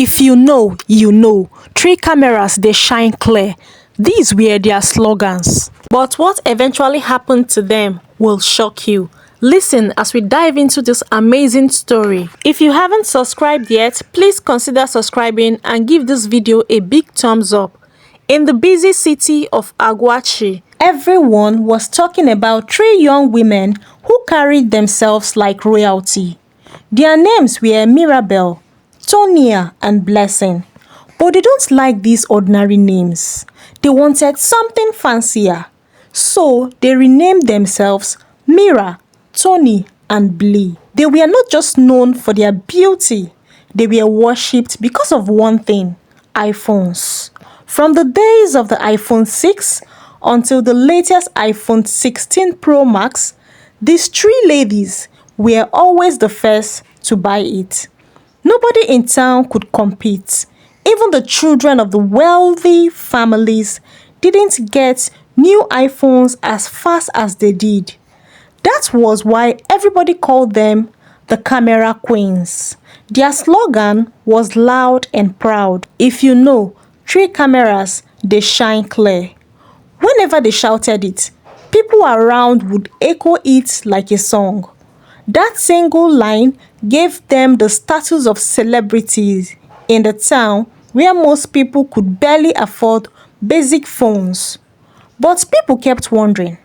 If you know, you know. 3 cameras, they shine clear. These were their slogans. But what eventually happened to them will shock you. Listen as we dive into this amazing story. If you haven't subscribed yet, please consider subscribing and give this video a big thumbs up. In the busy city of Aguachi, everyone was talking about 3 young women who carried themselves like royalty. Their names were Mirabel, Tonia, and Blessing. But they don't like these ordinary names. They wanted something fancier. So they renamed themselves Mira, Tony, and Blee. They were not just known for their beauty. They were worshipped because of one thing: iPhones. From the days of the iPhone 6 until the latest iPhone 16 Pro Max, these 3 ladies were always the first to buy it. Nobody in town could compete. Even the children of the wealthy families didn't get new iPhones as fast as they did. That was why everybody called them the camera queens. Their slogan was loud and proud: if you know, 3 cameras, they shine clear. Whenever they shouted it, people around would echo it like a song. That single line gave them the status of celebrities in the town where most people could barely afford basic phones. But people kept wondering,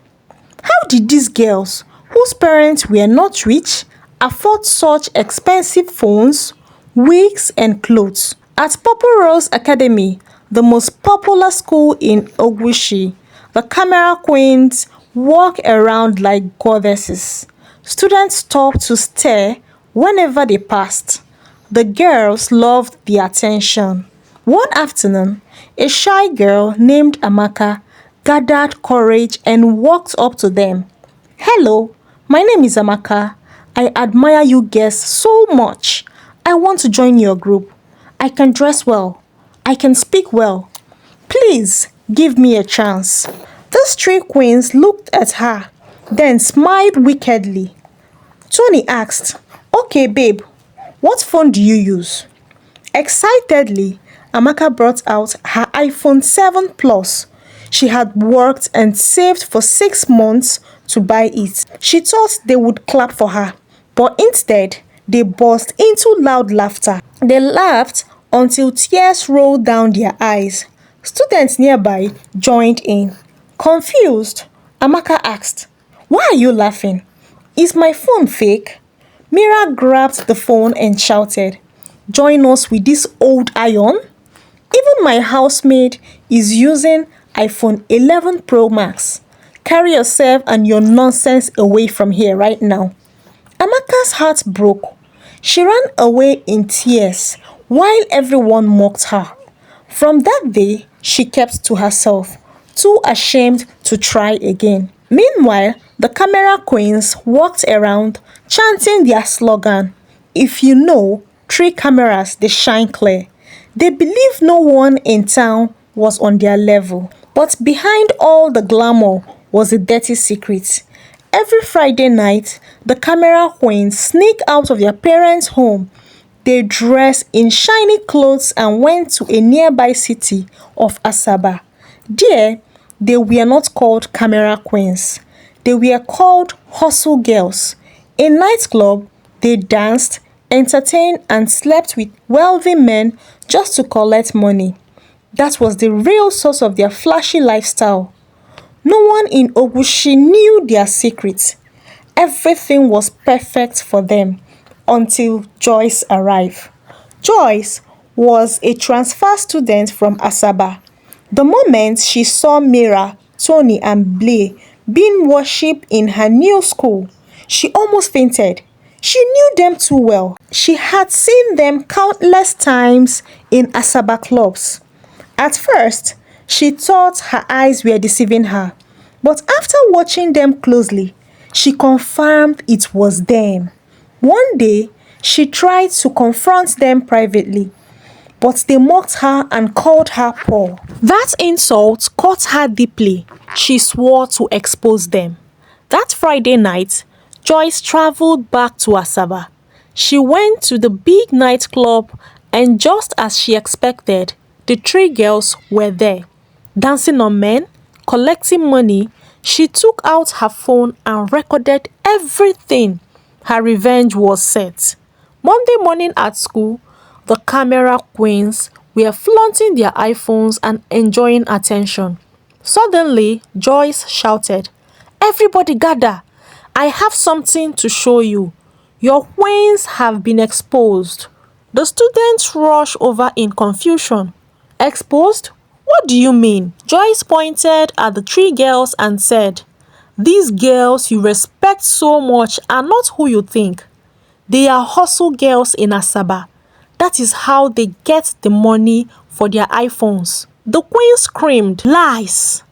how did these girls, whose parents were not rich, afford such expensive phones, wigs, and clothes? At Purple Rose Academy, the most popular school in Ogushi, the camera queens walk around like goddesses. Students stopped to stare whenever they passed. The girls loved the attention. One afternoon, a shy girl named Amaka gathered courage and walked up to them. "Hello, my name is Amaka. I admire you girls so much. I want to join your group. I can dress well. I can speak well. Please give me a chance." These 3 queens looked at her, then smiled wickedly. Tony asked, "Okay, babe, what phone do you use?" Excitedly, Amaka brought out her iPhone 7 Plus. She had worked and saved for 6 months to buy it. She thought they would clap for her, but instead, they burst into loud laughter. They laughed until tears rolled down their eyes. Students nearby joined in. Confused, Amaka asked, "Why are you laughing? Is my phone fake?" Mira grabbed the phone and shouted, "Join us with this old iron? Even my housemaid is using iPhone 11 Pro Max. Carry yourself and your nonsense away from here right now." Amaka's heart broke. She ran away in tears while everyone mocked her. From that day, she kept to herself, too ashamed to try again. Meanwhile, the camera queens walked around chanting their slogan: "If you know, 3 cameras, they shine clear." They believed no one in town was on their level. But behind all the glamour was a dirty secret. Every Friday night, the camera queens sneak out of their parents' home. They dressed in shiny clothes and went to a nearby city of Asaba. There, they were not called camera queens. They were called hustle girls. In nightclub, they danced, entertained, and slept with wealthy men just to collect money. That was the real source of their flashy lifestyle. No one in Ogushi knew their secrets. Everything was perfect for them until Joyce arrived. Joyce was a transfer student from Asaba. The moment she saw Mira, Tony, and Blee being worshipped in her new school, she almost fainted. She knew them too well. She had seen them countless times in Asaba clubs. At first, she thought her eyes were deceiving her, but after watching them closely, she confirmed it was them. One day, she tried to confront them privately, but they mocked her and called her poor. That insult cut her deeply. She swore to expose them. That Friday night, Joyce traveled back to Asaba. She went to the big nightclub And just as she expected, the three girls were there, dancing on men, collecting money. She took out her phone and recorded everything. Her revenge was set. Monday morning at school, the camera queens were flaunting their iPhones and enjoying attention. Suddenly, Joyce shouted, "Everybody gather! I have something to show you. Your queens have been exposed." The students rushed over in confusion. "Exposed? What do you mean?" Joyce pointed at the three girls and said, "These girls you respect so much are not who you think. They are hustle girls in Asaba. That is how they get the money for their iPhones." The queen screamed, "Lies!"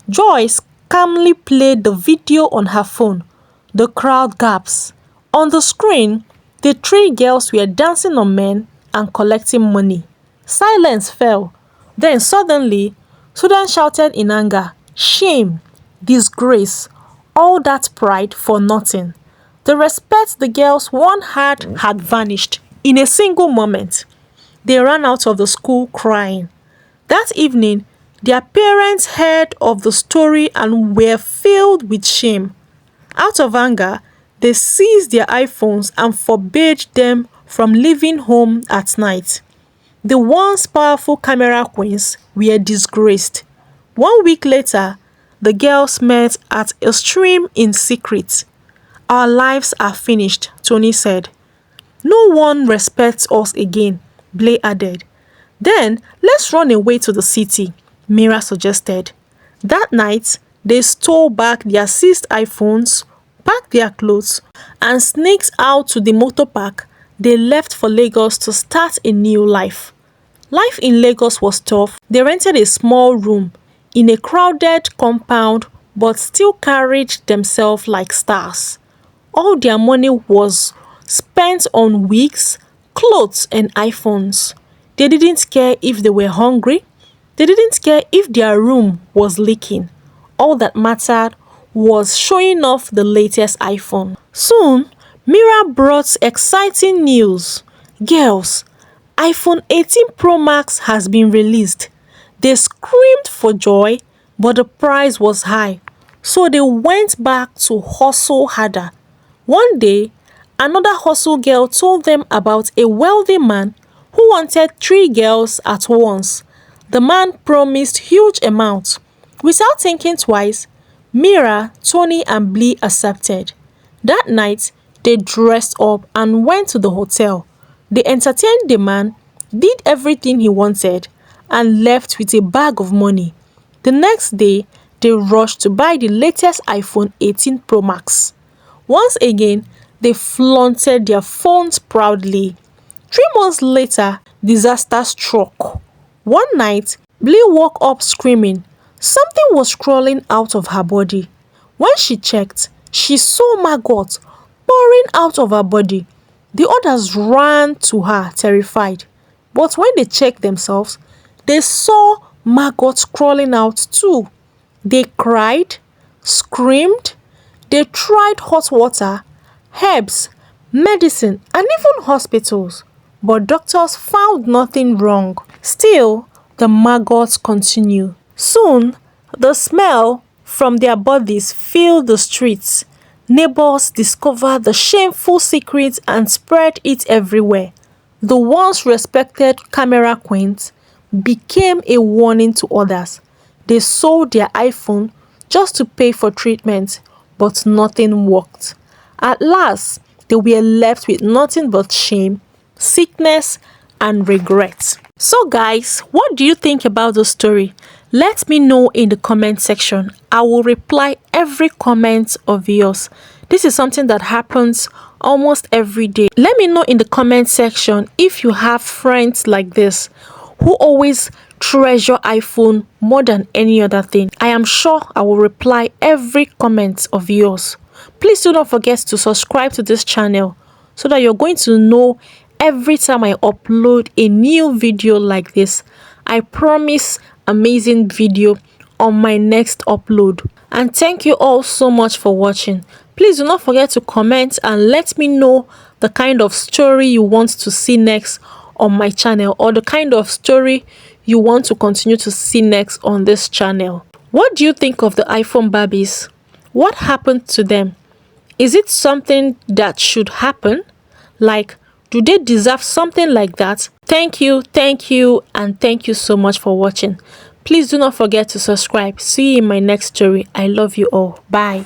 Joyce calmly played the video on her phone. The crowd gasped. On the screen, the three girls were dancing on men and collecting money. Silence fell. Then suddenly, students shouted in anger, "Shame! Disgrace! All that pride for nothing." The respect the girls once had vanished in a single moment. They ran out of the school crying. That evening, their parents heard of the story and were filled with shame. Out of anger, they seized their iPhones and forbade them from leaving home at night. The once powerful camera queens were disgraced. 1 week later, the girls met at a stream in secret. "Our lives are finished," Tony said. "No one respects us again," Blay added. "Then let's run away to the city," Mira suggested. That night, they stole back their seized iPhones, packed their clothes, and sneaked out to the motor park. They left for Lagos to start a new life. Life in Lagos was tough. They rented a small room in a crowded compound but still carried themselves like stars. All their money was spent on wigs, clothes, and iPhones. They didn't care if they were hungry. They didn't care if their room was leaking. All that mattered was showing off the latest iPhone. Soon, Mira brought exciting news. "Girls, iPhone 18 Pro Max has been released." They screamed for joy, but the price was high, so they went back to hustle harder. One day, another hustle girl told them about a wealthy man who wanted three girls at once. The man promised huge amounts. Without thinking twice, Mira, Tony, and Blee accepted. That night, they dressed up and went to the hotel. They entertained the man, did everything he wanted, and left with a bag of money. The next day, they rushed to buy the latest iPhone 18 Pro Max. Once again, they flaunted their phones proudly. 3 months later, disaster struck. One night, Blee woke up screaming. Something was crawling out of her body. When she checked, she saw maggots pouring out of her body. The others ran to her, terrified. But when they checked themselves, they saw maggots crawling out too. They cried, screamed. They tried hot water, herbs, medicine, and even hospitals. But doctors found nothing wrong. Still, the maggots continue. Soon, the smell from their bodies filled the streets. Neighbors discovered the shameful secret and spread it everywhere. The once respected camera queens became a warning to others. They sold their iPhone just to pay for treatment, but nothing worked. At last, they were left with nothing but shame, sickness, and regret. So guys, what do you think about the story? Let me know in the comment section. I will reply every comment of yours. This is something that happens almost every day. Let me know in the comment section if you have friends like this who always treasure iPhone more than any other thing. I am sure I will reply every comment of yours. Please do not forget to subscribe to this channel so that you're going to know every time I upload a new video like this. I promise amazing video on my next upload. And thank you all so much for watching. Please do not forget to comment and let me know the kind of story you want to see next on my channel, or the kind of story you want to continue to see next on this channel. What do you think of the iPhone Barbies? What happened to them? Is it something that should happen? Like, do they deserve something like that? Thank you, and thank you so much for watching. Please do not forget to subscribe. See you in my next story. I love you all. Bye.